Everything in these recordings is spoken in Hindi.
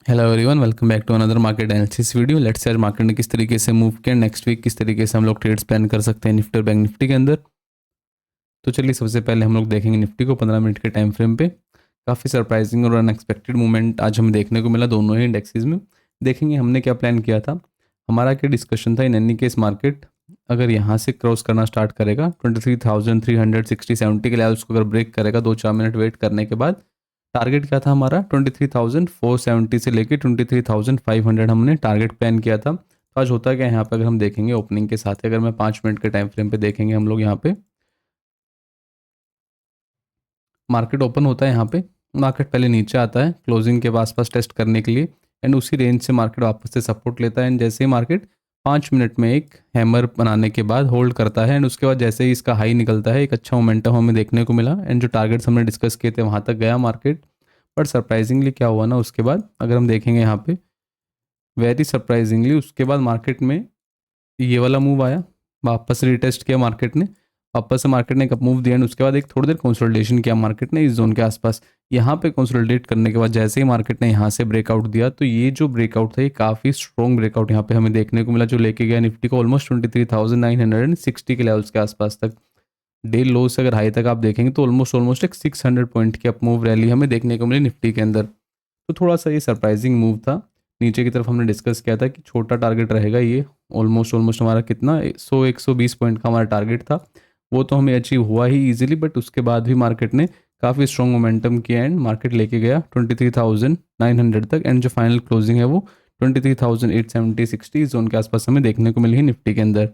Hello everyone, welcome back to another market analysis video. Let's say आज मार्केट ने किस तरीके से मूव किया, नेक्स्ट वीक किस तरीके से हम लोग ट्रेड्स प्लान कर सकते हैं निफ्टी और बैंक निफ्टी के अंदर। तो चलिए सबसे पहले हम लोग देखेंगे निफ्टी को 15 मिनट के टाइम फ्रेम पे। काफ़ी सरप्राइजिंग और अनएक्सपेक्टेड मूवमेंट आज हमें देखने को मिला दोनों ही इंडेक्सेस में। देखेंगे हमने क्या प्लान किया था, हमारा क्या डिस्कशन था। इन एनी केस मार्केट अगर यहाँ से क्रॉस करना स्टार्ट करेगा 23,360-70 के लेवल्स को अगर ब्रेक करेगा 2-4 मिनट वेट करने के बाद, टारगेट क्या था हमारा 23,470 से लेके 23,500 हमने टारगेट प्लान किया था। तो आज होता क्या है यहाँ पे, अगर हम देखेंगे ओपनिंग के साथ, अगर मैं 5 मिनट के टाइम फ्रेम पे देखेंगे हम लोग यहाँ पे, मार्केट ओपन होता है यहाँ पे, मार्केट पहले नीचे आता है क्लोजिंग के आसपास टेस्ट करने के लिए, एंड उसी रेंज से मार्केट वापस से सपोर्ट लेता है। एंड जैसे ही मार्केट 5 मिनट में एक हैमर बनाने के बाद होल्ड करता है, एंड उसके बाद जैसे ही इसका हाई निकलता है, एक अच्छा मोमेंटम हमें देखने को मिला, एंड जो टारगेट्स हमने डिस्कस किए थे वहाँ तक गया मार्केट। बट सरप्राइजिंगली क्या हुआ ना, उसके बाद अगर हम देखेंगे यहाँ पे, वेरी सरप्राइजिंगली उसके बाद मार्केट में ये वाला मूव आया, वापस रिटेस्ट किया मार्केट ने, वापस से मार्केट ने एक अप मूव दिया, एंड उसके बाद एक थोड़ी देर कंसोलिडेशन किया मार्केट ने इस जोन के आसपास। यहाँ पे कंसोलिडेट करने के बाद जैसे ही मार्केट ने यहाँ से ब्रेकआउट दिया, तो ये जो ब्रेकआउट था ये काफ़ी स्ट्रॉन्ग ब्रेकआउट यहाँ पे हमें देखने को मिला, जो लेके गया निफ्टी को ऑलमोस्ट 23,960 के लेवल्स के आसपास तक। डे लो से अगर हाई तक आप देखेंगे तो ऑलमोस्ट एक 600 पॉइंट की अप मूव रैली हमें देखने को मिली निफ्टी के अंदर। तो थोड़ा सा ये सरप्राइजिंग मूव था। नीचे की तरफ हमने डिस्कस किया था कि छोटा टारगेट रहेगा ये, ऑलमोस्ट हमारा कितना 100-120 पॉइंट का हमारा टारगेट था, वो तो हमें अचीव हुआ ही इजीली। बट उसके बाद भी मार्केट ने काफ़ी स्ट्रॉन्ग मोमेंटम किया, एंड मार्केट लेके गया 23,900 तक, एंड जो फाइनल क्लोजिंग है वो 23,870-60 जोन के आसपास हमें देखने को मिली है निफ्टी के अंदर।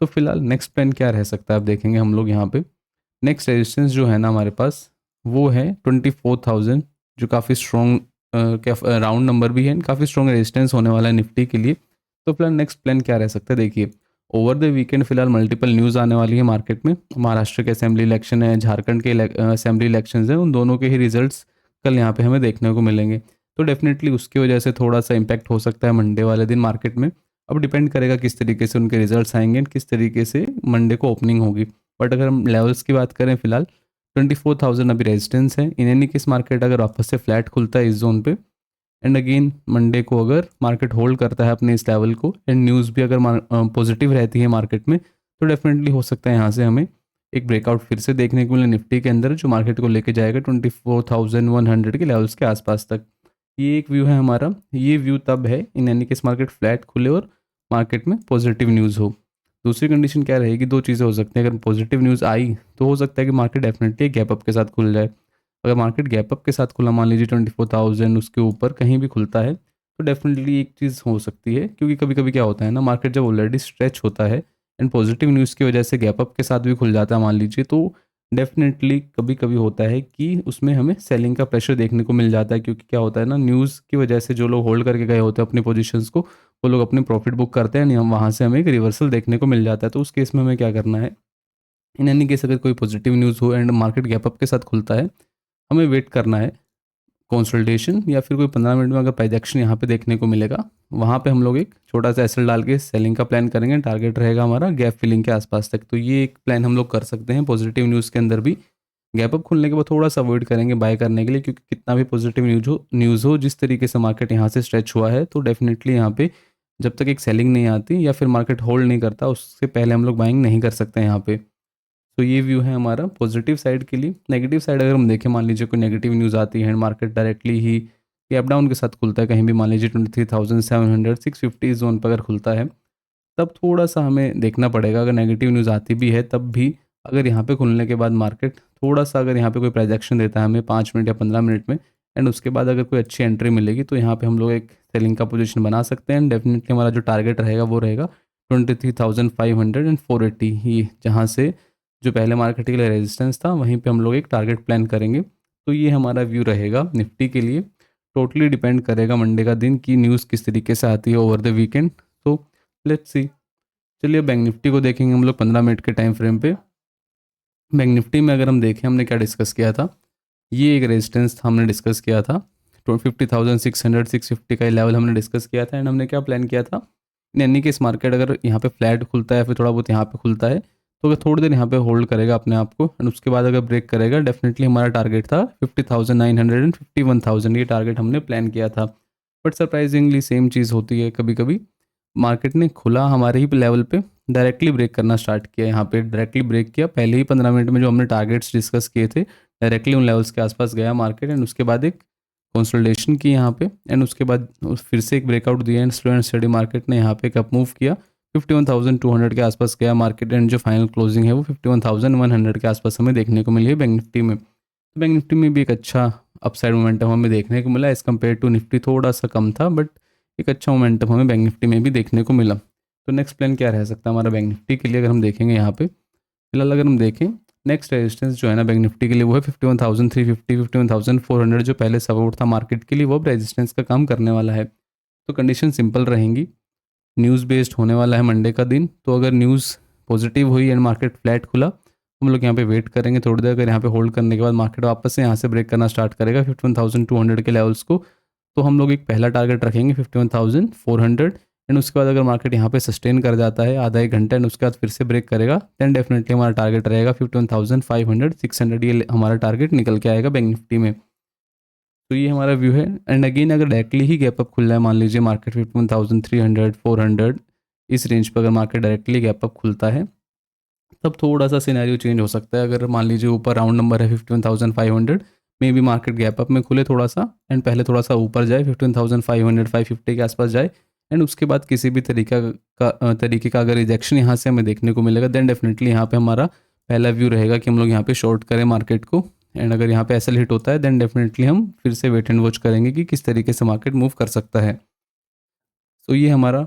तो फिलहाल नेक्स्ट प्लान क्या रह सकता है, आप देखेंगे हम लोग यहाँ पे नेक्स्ट रेजिस्टेंस जो है ना हमारे पास, वो है 24,000, जो काफ़ी स्ट्रॉन्ग राउंड नंबर भी है, काफ़ी स्ट्रॉन्ग रेजिस्टेंस होने वाला है निफ्टी के लिए। तो फिलहाल नेक्स्ट प्लान क्या रह सकता है, देखिए ओवर द वीकेंड फिलहाल मल्टीपल न्यूज़ आने वाली है मार्केट में। महाराष्ट्र के असेंबली इलेक्शन है, झारखंड के असेंबली इलेक्शन है, उन दोनों के ही रिजल्ट्स कल यहाँ पे हमें देखने को मिलेंगे। तो डेफिनेटली उसकी वजह से थोड़ा सा इम्पैक्ट हो सकता है मंडे वाले दिन मार्केट में। अब डिपेंड करेगा किस तरीके से उनके रिजल्ट्स आएंगे and किस तरीके से मंडे को ओपनिंग होगी। बट अगर हम लेवल्स की बात करें, फिलहाल 24,000 अभी रेजिस्टेंस है। इन एनी केस मार्केट अगर वापस से फ्लैट खुलता है इस जोन पे, एंड अगेन मंडे को अगर मार्केट होल्ड करता है अपने इस लेवल को, एंड न्यूज़ भी अगर पॉजिटिव रहती है मार्केट में, तो डेफिनेटली हो सकता है यहाँ से हमें एक ब्रेकआउट फिर से देखने को मिले निफ्टी के अंदर, जो मार्केट को लेके जाएगा 24,100 के लेवल्स के आसपास तक। ये एक व्यू है हमारा। ये व्यू तब है in any case market flat खुले और मार्केट में पॉजिटिव न्यूज़ हो। दूसरी कंडीशन क्या रहेगी, दो चीज़ें हो सकती हैं। अगर पॉजिटिव न्यूज़ आई तो हो सकता है कि मार्केट डेफिनेटली गैप अप के साथ खुल जाए। अगर मार्केट गैप अप के साथ खुला, मान लीजिए 24,000 उसके ऊपर कहीं भी खुलता है, तो डेफिनेटली एक चीज़ हो सकती है, क्योंकि कभी कभी क्या होता है ना, मार्केट जब ऑलरेडी स्ट्रेच होता है एंड पॉजिटिव न्यूज़ की वजह से गैप अप के साथ भी खुल जाता है मान लीजिए, तो डेफिनेटली कभी कभी होता है कि उसमें हमें सेलिंग का प्रेशर देखने को मिल जाता है। क्योंकि क्या होता है ना, न्यूज़ की वजह से जो लोग होल्ड करके गए होते हैं अपनी पोजीशंस को, वो लोग अपने प्रॉफिट बुक करते हैं, नहीं हम वहाँ से हमें एक रिवर्सल देखने को मिल जाता है। तो उस केस में हमें क्या करना है, इन एनी केस अगर कोई पॉजिटिव न्यूज़ हो एंड मार्केट गैप अप के साथ खुलता है, हमें वेट करना है कंसल्टेशन, या फिर कोई 15 मिनट में अगर प्राइस एक्शन यहाँ पे देखने को मिलेगा, वहाँ पे हम लोग एक छोटा सा एसएल डाल के सेलिंग का प्लान करेंगे। टारगेट रहेगा हमारा गैप फिलिंग के आसपास तक। तो ये एक प्लान हम लोग कर सकते हैं पॉजिटिव न्यूज़ के अंदर भी। गैप अप खुलने के बाद थोड़ा सा अवॉइड करेंगे बाय करने के लिए, क्योंकि कितना भी पॉजिटिव न्यूज़ हो जिस तरीके से मार्केट यहाँ से स्ट्रेच हुआ है, तो डेफिनेटली यहाँ पे जब तक एक सेलिंग नहीं आती या फिर मार्केट होल्ड नहीं करता, उससे पहले हम लोग बाइंग नहीं कर सकते यहाँ पे। तो ये व्यू है हमारा पॉजिटिव साइड के लिए। नेगेटिव साइड अगर हम देखें, मान लीजिए कोई नेगेटिव न्यूज़ आती है, मार्केट डायरेक्टली ही अप डाउन के साथ खुलता है कहीं भी, मान लीजिए 23,700-650 जोन पर अगर खुलता है, तब थोड़ा सा हमें देखना पड़ेगा। अगर नेगेटिव न्यूज़ आती भी है तब भी, अगर यहाँ पे खुलने के बाद मार्केट थोड़ा सा, अगर यहाँ पे कोई प्राइजेक्शन देता है हमें 5 मिनट या 15 मिनट में, एंड उसके बाद अगर कोई अच्छी एंट्री मिलेगी, तो यहाँ पे हम लोग एक सेलिंग का पोजीशन बना सकते हैं। डेफिनेटली हमारा जो टारगेट रहेगा वो रहेगा 23,500 एंड 480, ये जहाँ से जो पहले मार्केट के लिए रेजिस्टेंस था, वहीं पे हम लोग एक टारगेट प्लान करेंगे। तो ये हमारा व्यू रहेगा निफ्टी के लिए। टोटली डिपेंड करेगा मंडे का दिन की न्यूज़ किस तरीके से आती है ओवर द वीकेंड। तो लेट्स सी। चलिए बैंक निफ्टी को देखेंगे हम लोग 15 मिनट के टाइम फ्रेम पे। बैंक निफ्टी में अगर हम देखें हमने क्या डिस्कस किया था, ये एक रेजिस्टेंस हमने डिस्कस किया था 50,600-650 का लेवल हमने डिस्कस किया था। एंड हमने क्या प्लान किया था, इन एनी केस मार्केट अगर यहाँ पे फ्लैट खुलता है, फिर थोड़ा बहुत यहाँ पे खुलता है, तो अगर थोड़ी देर यहाँ पे होल्ड करेगा अपने आप को, एंड उसके बाद अगर ब्रेक करेगा, डेफिनेटली हमारा टारगेट था 50,900 एंड 51,000, ये टारगेट हमने प्लान किया था। बट सरप्राइजिंगली सेम चीज़ होती है कभी कभी। मार्केट ने खुला हमारे ही लेवल पे, डायरेक्टली ब्रेक करना स्टार्ट किया, यहाँ पे डायरेक्टली ब्रेक किया। पहले ही 15 मिनट में जो हमने टारगेट्स डिस्कस किए थे, डायरेक्टली उन लेवल्स के आसपास गया मार्केट, एंड उसके बाद एक कंसोलिडेशन की यहाँ पे, एंड उसके बाद फिर से एक ब्रेकआउट दिया, and slow and study market ने यहाँ पे एक अप मूव किया। 51,200 के आसपास गया मार्केट, एंड जो फाइनल क्लोजिंग है वो 51,100 के आसपास हमें देखने को मिली है बैंक निफ्टी में। तो बैंक निफ्टी में भी एक अच्छा अपसाइड मोमेंटम हमें देखने को मिला। एज़ कम्पेयर टू निफ्टी थोड़ा सा कम था, बट एक अच्छा मोमेंटम हमें बैंक निफ्टी में भी देखने को मिला। तो नेक्स्ट प्लान क्या रह सकता है हमारा बैंक निफ्टी के लिए, अगर हम देखेंगे यहाँ पे फिलहाल अगर हम देखें, नेक्स्ट रेजिस्टेंस जो है ना बैंक निफ्टी के लिए वो है 51,350, 51,400, जो पहले सपोर्ट था मार्केट के लिए, वो अब रेजिस्टेंस का काम करने वाला है। तो कंडीशन सिंपल रहेंगी, न्यूज़ बेस्ड होने वाला है मंडे का दिन। तो अगर न्यूज़ पॉजिटिव हुई एंड मार्केट फ्लैट खुला, हम लोग यहाँ पे वेट करेंगे थोड़ी देर। अगर यहाँ पे होल्ड करने के बाद मार्केट वापस से यहाँ से ब्रेक करना स्टार्ट करेगा 51,200 के लेवल्स को, तो हम लोग एक पहला टारगेट रखेंगे 51,400, एंड उसके बाद अगर मार्केट यहाँ पे सस्टेन कर जाता है आधा एक घंटा, एंड उसके बाद फिर से ब्रेक करेगा, देन डेफिनेटली हमारा टारगेट रहेगा 51,500, 600, ये हमारा टारगेट निकल के आएगा बैंक निफ्टी में। तो ये हमारा व्यू है। एंड अगेन अगर डायरेक्टली ही गैप अप खुल रहा है, मान लीजिए मार्केट 51,300, 400 इस रेंज पर अगर मार्केट डायरेक्टली गैप अप खुलता है, तब थोड़ा सा सिनेरियो चेंज हो सकता है। अगर मान लीजिए ऊपर राउंड नंबर है 51,500, मे भी मार्केट गैप अप में खुले थोड़ा सा, एंड पहले थोड़ा सा ऊपर जाए 51,500, 550 के आसपास जाए, एंड उसके बाद किसी भी तरीके का अगर रिजेक्शन यहाँ से हमें देखने को मिलेगा, देन डेफिनेटली यहाँ पे हमारा पहला व्यू रहेगा कि हम लोग यहाँ पे शॉर्ट करें मार्केट को। एंड अगर यहाँ पे एसएल हिट होता है, देन डेफिनेटली हम फिर से वेट एंड वॉच करेंगे कि किस तरीके से मार्केट मूव कर सकता है। तो ये हमारा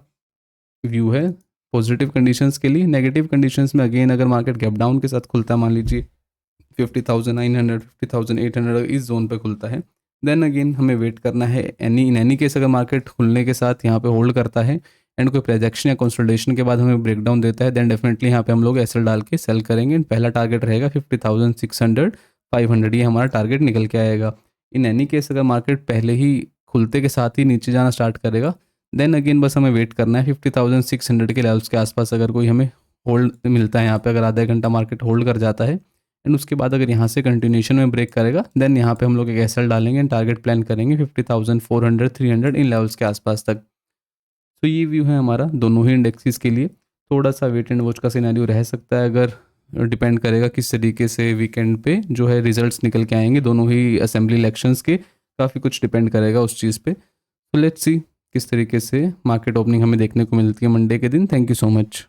व्यू है पॉजिटिव कंडीशंस के लिए। नेगेटिव कंडीशंस में अगेन अगर मार्केट गैप डाउन के साथ खुलता है, मान लीजिए 50,900, 50,800 इस जोन पे खुलता है, देन अगेन हमें वेट करना है। इन एनी केस अगर मार्केट खुलने के साथ यहाँ पे होल्ड करता है एंड कोई प्रोजेक्शन या कंसोलिडेशन के बाद हमें ब्रेकडाउन देता है, देन डेफिनेटली यहाँ पे हम लोग एसएल डाल के सेल करेंगे। पहला टारगेट रहेगा 50,600, 500, ये हमारा टारगेट निकल के आएगा। इन एनी केस अगर मार्केट पहले ही खुलते के साथ ही नीचे जाना स्टार्ट करेगा, देन अगेन बस हमें वेट करना है 50,600 के लेवल्स के आसपास। अगर कोई हमें होल्ड मिलता है यहाँ पे, अगर आधा घंटा मार्केट होल्ड कर जाता है एंड उसके बाद अगर यहाँ से कंटिन्यूशन में ब्रेक करेगा, देन यहाँ पे हम लोग एक एसएल डालेंगे एंड टारगेट प्लान करेंगे 50,400, 300 इन लेवल्स के आसपास तक। तो ये व्यू है हमारा दोनों ही इंडेक्सेस के लिए। थोड़ा सा वेट एंड वॉच का सिनेरियो रह सकता है, अगर डिपेंड करेगा किस तरीके से वीकेंड पे जो है रिजल्ट्स निकल के आएंगे दोनों ही असेंबली इलेक्शंस के, काफ़ी कुछ डिपेंड करेगा उस चीज़ पे। तो लेट्स सी किस तरीके से मार्केट ओपनिंग हमें देखने को मिलती है मंडे के दिन। Thank you so much.